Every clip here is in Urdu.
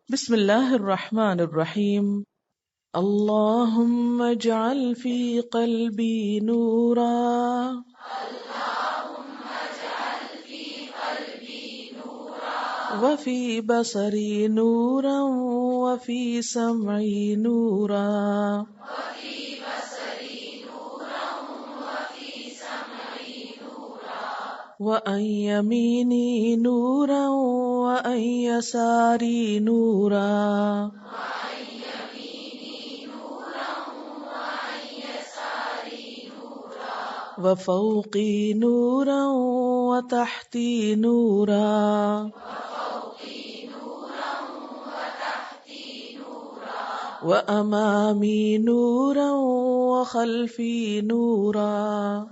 بسم اللہ الرحمن الرحیم. اللہم اجعل فی قلبی نورا وفی بصری نورا وفی سمعی نورا وعن یمینی نورا وعن یساری نورا وفوقی نورا وتحتی نورا وأمامي نورا وخلفي نورا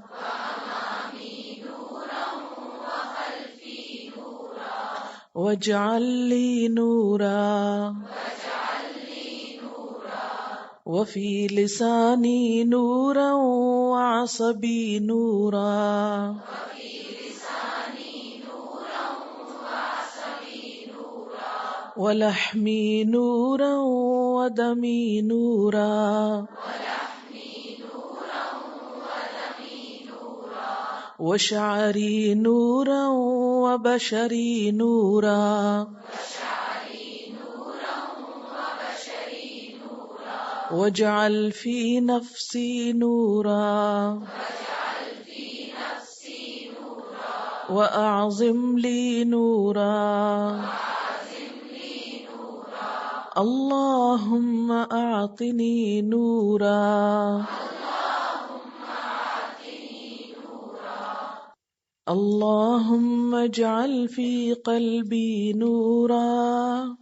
واجعل لي نورا وفي لساني نورا وعصبي نورا ولحمي نورا ودمي نورا وشعري نورا وبشري نورا واجعل في نفسي نورا وأعظم لي نورا اللهم أعطني نورا اللهم اجعل في قلبي نورا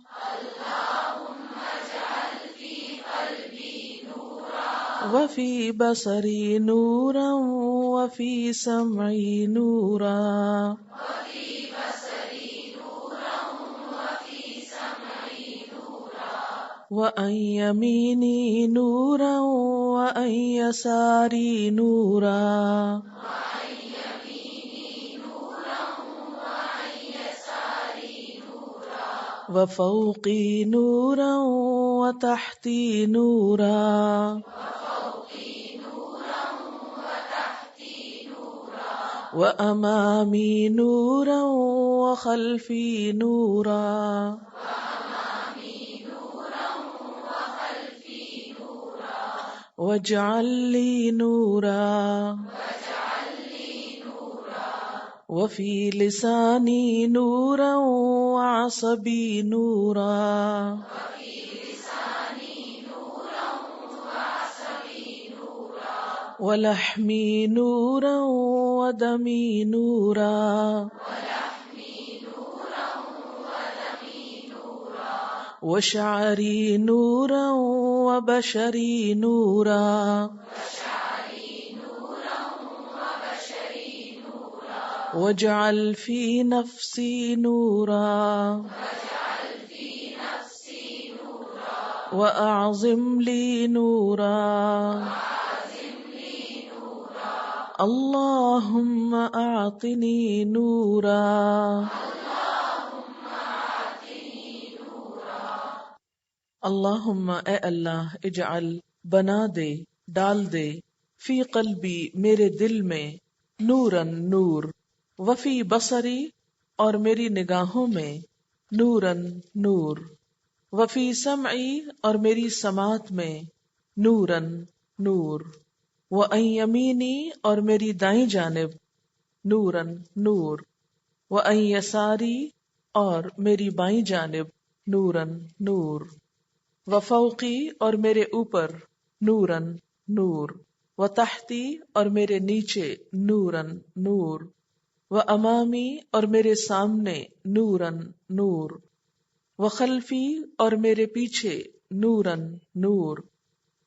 وفي بصري نورا وفي سمعي نورا وعن يميني نورا وعن يساري نورا وفوقي نورا وتحتي نورا وأمامي نورا وخلفي نورا واجعل لي نورا وفي لساني نورا وعصبي نورا ولحمي نورا ودمي نورا وشعري نورا وبشري نورا واجعل في نفسي نورا وأعظم لي نورا اللهم أعطني نورا اللہم اے اللہ اجعل بنا دے ڈال دے فی قلبی میرے دل میں نورن نور وفی بصری اور میری نگاہوں میں نورن نور وفی سمعی اور میری سماعت میں نورن نور وعن یمینی اور میری دائیں جانب نورن نور وعن یساری اور میری بائیں جانب نورن نور وفوقی اور میرے اوپر نورن نور وتحتی اور میرے نیچے نورن نور وامامی اور میرے سامنے نورن نور وخلفی اور میرے پیچھے نورن نور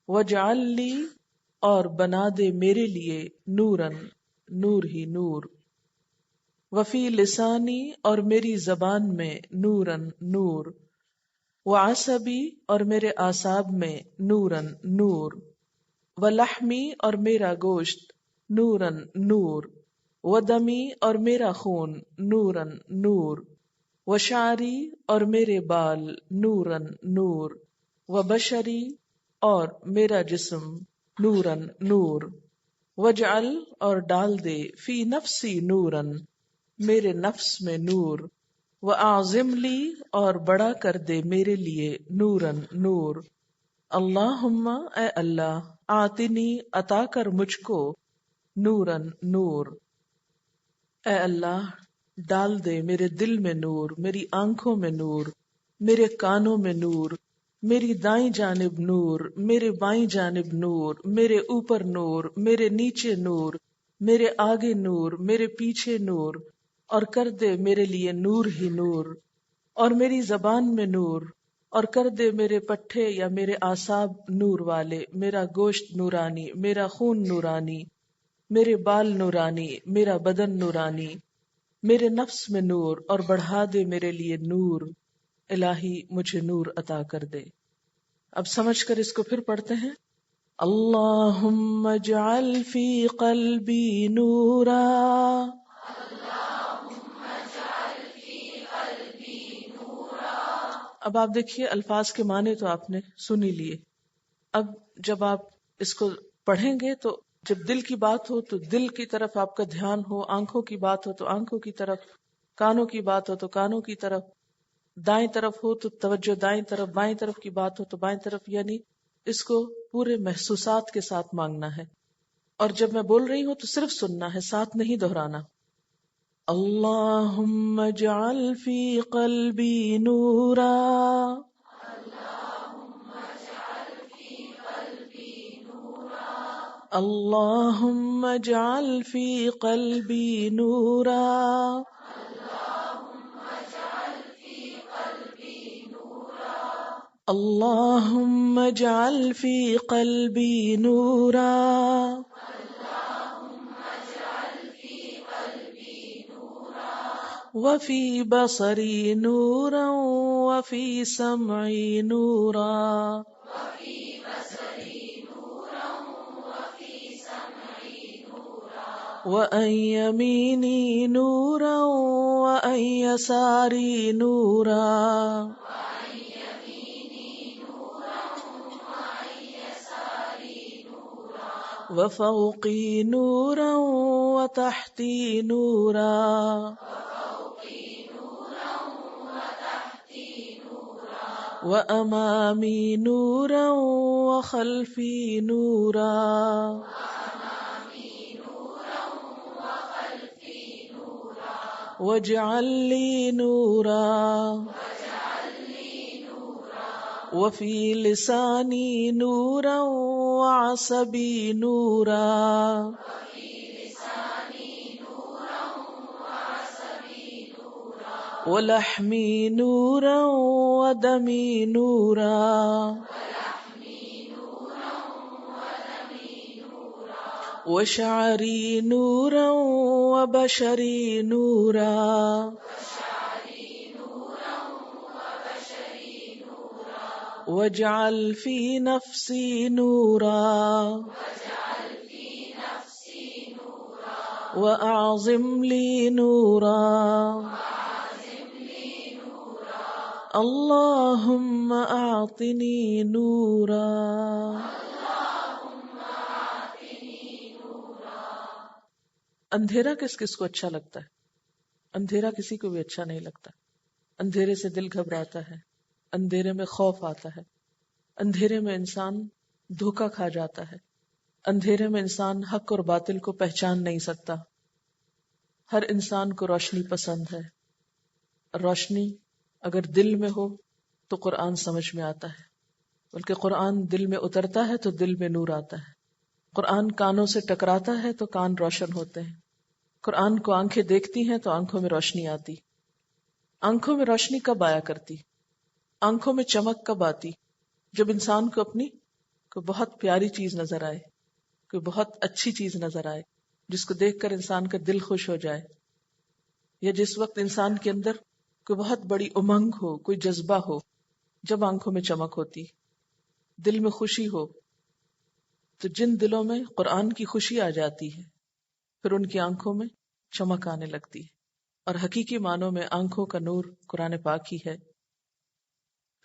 واجعل لی اور بنا دے میرے لیے نورن نور ہی نور وفی لسانی اور میری زبان میں نورن نور وعصبی اور میرے اعصاب میں نورن نور ولحمی اور میرا گوشت نورن نور ودمی اور میرا خون نورن نور وشعری اور میرے بال نورن نور، وبشری اور میرا جسم نورن نور، وجعل اور ڈال دے فی نفسی نورن میرے نفس میں نور، وَأَعْظِمْ لی اور بڑا کر دے میرے لیے نورن نور، اللہم اے اللہ آتنی عطا کر مجھ کو نورن نور، اے اللہ ڈال دے میرے دل میں نور، میری آنکھوں میں نور، میرے کانوں میں نور، میری دائیں جانب نور، میرے بائیں جانب نور، میرے اوپر نور، میرے نیچے نور، میرے آگے نور، میرے پیچھے نور، اور کر دے میرے لیے نور ہی نور، اور میری زبان میں نور، اور کر دے میرے پٹھے یا میرے اعصاب نور والے، میرا گوشت نورانی، میرا خون نورانی، میرے بال نورانی، میرا بدن نورانی، میرے نفس میں نور، اور بڑھا دے میرے لیے نور، الہی مجھے نور عطا کر دے۔ اب سمجھ کر اس کو پھر پڑھتے ہیں، اللہم اجعل فی قلبی نورا۔ اب آپ دیکھیے الفاظ کے معنی تو آپ نے سن ہی لیے، اب جب آپ اس کو پڑھیں گے تو جب دل کی بات ہو تو دل کی طرف آپ کا دھیان ہو، آنکھوں کی بات ہو تو آنکھوں کی طرف، کانوں کی بات ہو تو کانوں کی طرف، دائیں طرف ہو تو توجہ دائیں طرف، بائیں طرف کی بات ہو تو بائیں طرف، یعنی اس کو پورے محسوسات کے ساتھ مانگنا ہے، اور جب میں بول رہی ہوں تو صرف سننا ہے، ساتھ نہیں دہرانا۔ اللہم اجعل فی قلبی نورا۔ اللہم اجعل فی قلبی نورا۔ اللہم اجعل فی قلبی نورا۔ وفی بصری نورا وفی سمعی نورا۔ وعن یمینی نورا وعن یساری نورا۔ وفوقی نورا وتحتی نورا۔ وامامی نورا وخلفی نورا۔ واجعل لی نورا وفی لسانی نورا وعصبی نورا۔ ولحمی نورا ودمی نورا۔ وشعری نورا وبشری نورا۔ واجعل فی نفسی نورا وأعظم لی نورا۔ اللہم اعطنی نورا۔ اندھیرا کس کس کو اچھا لگتا ہے؟ اندھیرا کسی کو بھی اچھا نہیں لگتا۔ اندھیرے سے دل گھبراتا ہے، اندھیرے میں خوف آتا ہے، اندھیرے میں انسان دھوکا کھا جاتا ہے، اندھیرے میں انسان حق اور باطل کو پہچان نہیں سکتا۔ ہر انسان کو روشنی پسند ہے، روشنی اگر دل میں ہو تو قرآن سمجھ میں آتا ہے، بلکہ قرآن دل میں اترتا ہے تو دل میں نور آتا ہے۔ قرآن کانوں سے ٹکراتا ہے تو کان روشن ہوتے ہیں۔ قرآن کو آنکھیں دیکھتی ہیں تو آنکھوں میں روشنی آتی۔ آنکھوں میں روشنی کب آیا کرتی؟ آنکھوں میں چمک کب آتی؟ جب انسان کو اپنی کوئی بہت پیاری چیز نظر آئے، کوئی بہت اچھی چیز نظر آئے جس کو دیکھ کر انسان کا دل خوش ہو جائے، یا جس وقت انسان کے اندر کوئی بہت بڑی امنگ ہو، کوئی جذبہ ہو، جب آنکھوں میں چمک ہوتی، دل میں خوشی ہو، تو جن دلوں میں قرآن کی خوشی آ جاتی ہے پھر ان کی آنکھوں میں چمک آنے لگتی ہے۔ اور حقیقی معنوں میں آنکھوں کا نور قرآن پاک ہی ہے۔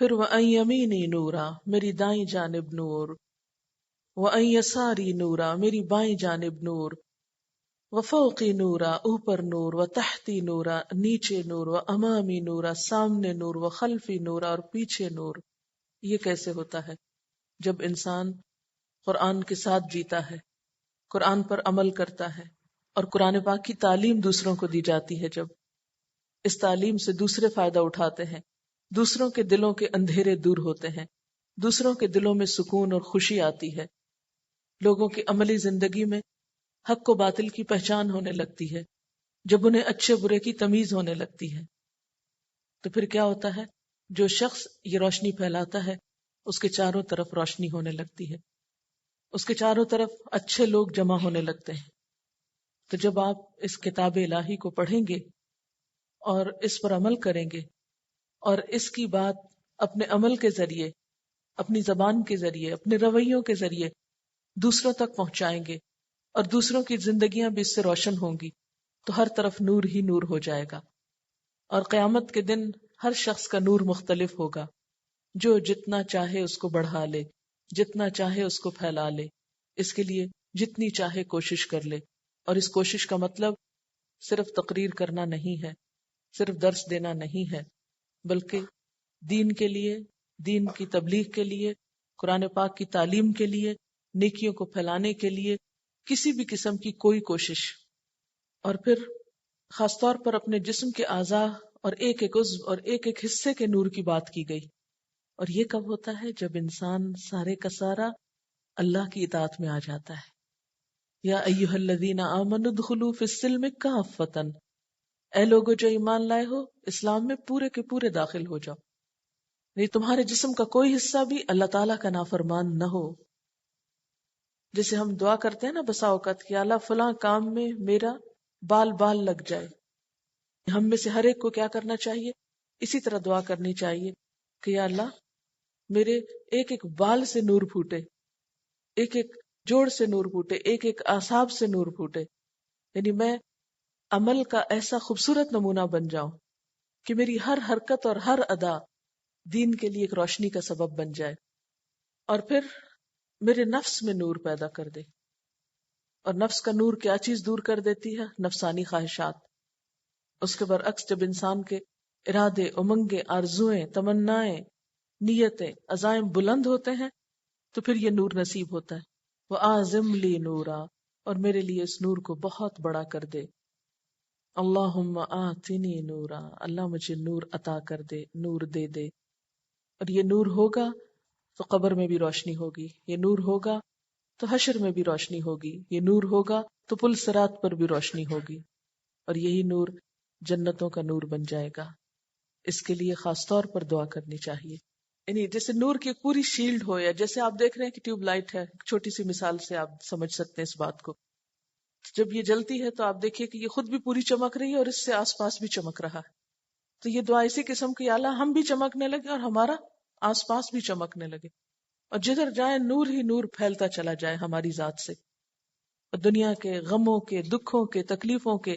پھر وَأَن یمینی نورا، میری دائیں جانب نور، وَأن یساری نورا، میری بائیں جانب نور، وفوقی نورا، اوپر نور، وتحتی نورا، نیچے نور، وامامی نورا، سامنے نور، وخلفی نورا، اور پیچھے نور۔ یہ کیسے ہوتا ہے؟ جب انسان قرآن کے ساتھ جیتا ہے، قرآن پر عمل کرتا ہے، اور قرآن پاک کی تعلیم دوسروں کو دی جاتی ہے، جب اس تعلیم سے دوسرے فائدہ اٹھاتے ہیں، دوسروں کے دلوں کے اندھیرے دور ہوتے ہیں، دوسروں کے دلوں میں سکون اور خوشی آتی ہے، لوگوں کی عملی زندگی میں حق و باطل کی پہچان ہونے لگتی ہے، جب انہیں اچھے برے کی تمیز ہونے لگتی ہے، تو پھر کیا ہوتا ہے؟ جو شخص یہ روشنی پھیلاتا ہے اس کے چاروں طرف روشنی ہونے لگتی ہے، اس کے چاروں طرف اچھے لوگ جمع ہونے لگتے ہیں۔ تو جب آپ اس کتاب الہی کو پڑھیں گے اور اس پر عمل کریں گے، اور اس کی بات اپنے عمل کے ذریعے، اپنی زبان کے ذریعے، اپنے رویوں کے ذریعے دوسروں تک پہنچائیں گے، اور دوسروں کی زندگیاں بھی اس سے روشن ہوں گی، تو ہر طرف نور ہی نور ہو جائے گا۔ اور قیامت کے دن ہر شخص کا نور مختلف ہوگا، جو جتنا چاہے اس کو بڑھا لے، جتنا چاہے اس کو پھیلا لے، اس کے لیے جتنی چاہے کوشش کر لے۔ اور اس کوشش کا مطلب صرف تقریر کرنا نہیں ہے، صرف درس دینا نہیں ہے، بلکہ دین کے لیے، دین کی تبلیغ کے لیے، قرآن پاک کی تعلیم کے لیے، نیکیوں کو پھیلانے کے لیے کسی بھی قسم کی کوئی کوشش۔ اور پھر خاص طور پر اپنے جسم کے اعضاء اور ایک ایک عضو اور ایک ایک حصے کے نور کی بات کی گئی۔ اور یہ کب ہوتا ہے؟ جب انسان سارے کا سارا اللہ کی اطاعت میں آ جاتا ہے۔ یا ایھا الذین آمنوا ادخلوا فی السلم کافۃ، اے لوگو جو ایمان لائے ہو، اسلام میں پورے کے پورے داخل ہو جاؤ، نہیں تمہارے جسم کا کوئی حصہ بھی اللہ تعالیٰ کا نافرمان نہ ہو۔ جیسے ہم دعا کرتے ہیں نا بسا اوقات کہ اللہ فلاں کام میں میرا بال بال لگ جائے، ہم میں سے ہر ایک کو کیا کرنا چاہیے؟ اسی طرح دعا کرنی چاہیے کہ یا اللہ میرے ایک ایک بال سے نور پھوٹے، ایک ایک جوڑ سے نور پھوٹے، ایک ایک اعصاب سے نور پھوٹے، یعنی میں عمل کا ایسا خوبصورت نمونہ بن جاؤں کہ میری ہر حرکت اور ہر ادا دین کے لیے ایک روشنی کا سبب بن جائے۔ اور پھر میرے نفس میں نور پیدا کر دے۔ اور نفس کا نور کیا چیز دور کر دیتی ہے؟ نفسانی خواہشات۔ اس کے برعکس جب انسان کے ارادے، امنگیں، آرزوئیں، تمنائیں، نیتیں، عزائم بلند ہوتے ہیں تو پھر یہ نور نصیب ہوتا ہے۔ وَآزِمْ لِي نورا، اور میرے لیے اس نور کو بہت بڑا کر دے۔ اللہم آتنی نورا، اللہ مجھے نور عطا کر دے، نور دے دے۔ اور یہ نور ہوگا تو قبر میں بھی روشنی ہوگی، یہ نور ہوگا تو حشر میں بھی روشنی ہوگی، یہ نور ہوگا تو پل صراط پر بھی روشنی ہوگی، اور یہی نور جنتوں کا نور بن جائے گا۔ اس کے لیے خاص طور پر دعا کرنی چاہیے۔ یعنی جیسے نور کی ایک پوری شیلڈ ہو، یا جیسے آپ دیکھ رہے ہیں کہ ٹیوب لائٹ ہے، ایک چھوٹی سی مثال سے آپ سمجھ سکتے ہیں اس بات کو۔ جب یہ جلتی ہے تو آپ دیکھیے کہ یہ خود بھی پوری چمک رہی ہے اور اس سے آس پاس بھی چمک رہا ہے۔ تو یہ دعا اسی قسم کی، یا اللہ ہم بھی چمکنے لگے اور ہمارا آس پاس بھی چمکنے لگے، اور جدھر جائے نور ہی نور پھیلتا چلا جائے ہماری ذات سے، اور دنیا کے غموں کے، دکھوں کے، تکلیفوں کے،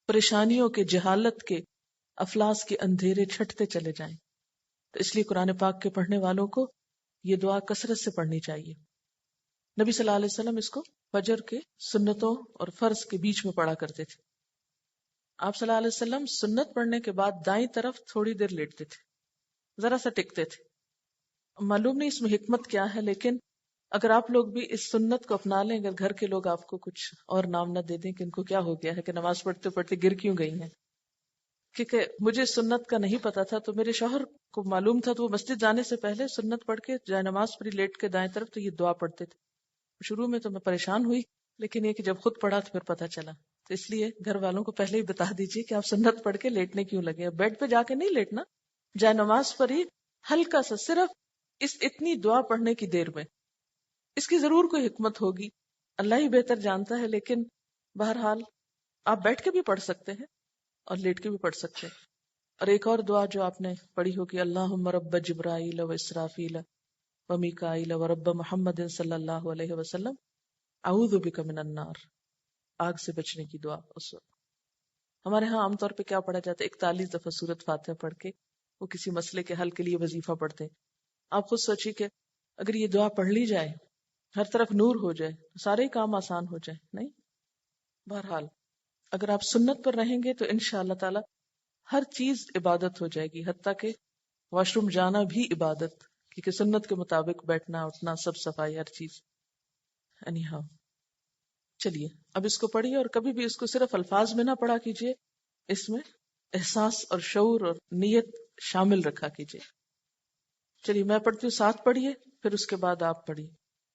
پریشانیوں کے، جہالت کے، افلاس کے اندھیرے چھٹتے چلے جائیں۔ تو اس لیے قرآن پاک کے پڑھنے والوں کو یہ دعا کثرت سے پڑھنی چاہیے۔ نبی صلی اللہ علیہ وسلم اس کو فجر کے سنتوں اور فرض کے بیچ میں پڑھا کرتے تھے۔ آپ صلی اللہ علیہ وسلم سنت پڑھنے کے بعد دائیں طرف تھوڑی دیر لیٹتے تھے، ذرا سا ٹکتے تھے۔ معلوم نہیں اس میں حکمت کیا ہے، لیکن اگر آپ لوگ بھی اس سنت کو اپنا لیں، اگر گھر کے لوگ آپ کو کچھ اور نام نہ دے دیں کہ ان کو کیا ہو گیا ہے کہ نماز پڑھتے پڑھتے گر کیوں گئی ہیں، کیونکہ مجھے سنت کا نہیں پتا تھا، تو میرے شوہر کو معلوم تھا، تو وہ مسجد جانے سے پہلے سنت پڑھ کے جائے نماز پڑھی لیٹ کے دائیں طرف، تو یہ دعا پڑھتے تھے۔ شروع میں تو میں پریشان ہوئی، لیکن یہ کہ جب خود پڑھا تو پھر پتا چلا۔ تو اس لیے گھر والوں کو پہلے ہی بتا دیجیے کہ آپ سنت پڑھ کے لیٹنے کیوں لگے، بیڈ پہ جا کے نہیں لیٹنا، جائے نماز پر ہی ہلکا سا صرف اتنی دعا پڑھنے کی دیر میں۔ اس کی ضرور کوئی حکمت ہوگی، اللہ ہی بہتر جانتا ہے، لیکن بہرحال آپ بیٹھ کے بھی پڑھ سکتے ہیں اور لیٹ کے بھی پڑھ سکتے ہیں۔ اور ایک اور دعا جو آپ نے پڑھی ہوگی، اللہم رب جبرائیل و اسرافیل و میکائیل و رب محمد صلی اللہ علیہ وسلم اعوذ بک من النار، آگ سے بچنے کی دعا اس وقت۔ ہمارے ہاں عام طور پہ کیا پڑھا جاتا ہے؟ 41 دفعہ سورۃ فاتحہ پڑھ کے وہ کسی مسئلے کے حل کے لیے وظیفہ پڑھتے ہیں. آپ خود سوچیے کہ اگر یہ دعا پڑھ لی جائے، ہر طرف نور ہو جائے، سارے ہی کام آسان ہو جائے. نہیں، بہرحال اگر آپ سنت پر رہیں گے تو انشاءاللہ تعالی ہر چیز عبادت ہو جائے گی، حتیٰ کہ واش روم جانا بھی عبادت، کیونکہ سنت کے مطابق بیٹھنا اٹھنا سب صفائی ہر چیز. اینی ہاؤ، چلیے اب اس کو پڑھیے، اور کبھی بھی اس کو صرف الفاظ میں نہ پڑھا کیجیے، اس میں احساس اور شعور اور نیت شامل رکھا کیجیے. چلیے میں پڑھتی ہوں، ساتھ پڑھیے، پھر اس کے بعد آپ پڑھیے.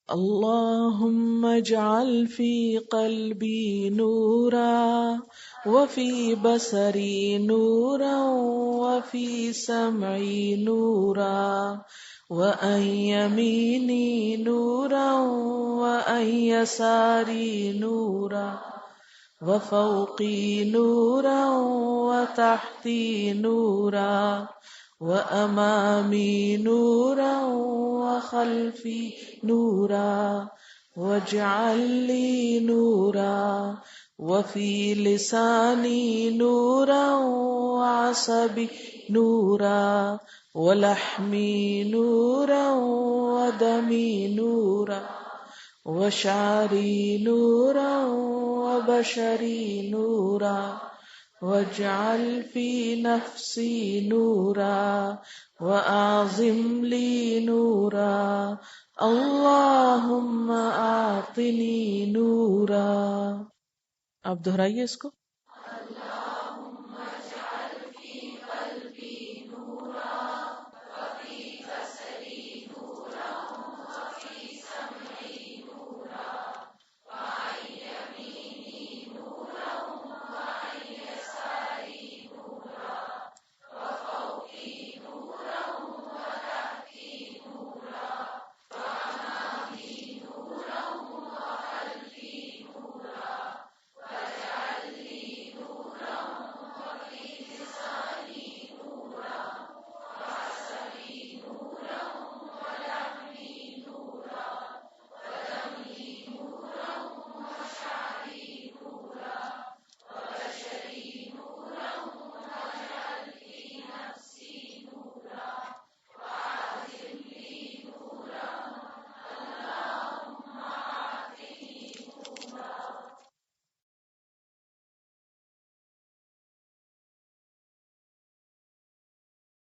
اللہم اجعل فی قلبی نورا وفی بصری نورا وفی سمعی نورا وعن یمینی نورا وعن یساری نورا وفوقی نورا وتحتی نورا وأمامي نورا وخلفي نورا واجعل لي نورا وفي لساني نورا وعصبي نورا ولحمي نورا ودمي نورا وشعري نورا وبشري نورا واجعل في نفسي نورا وأعظم لي نورا اللهم أعطني نورا. آپ دہرائیے اس کو.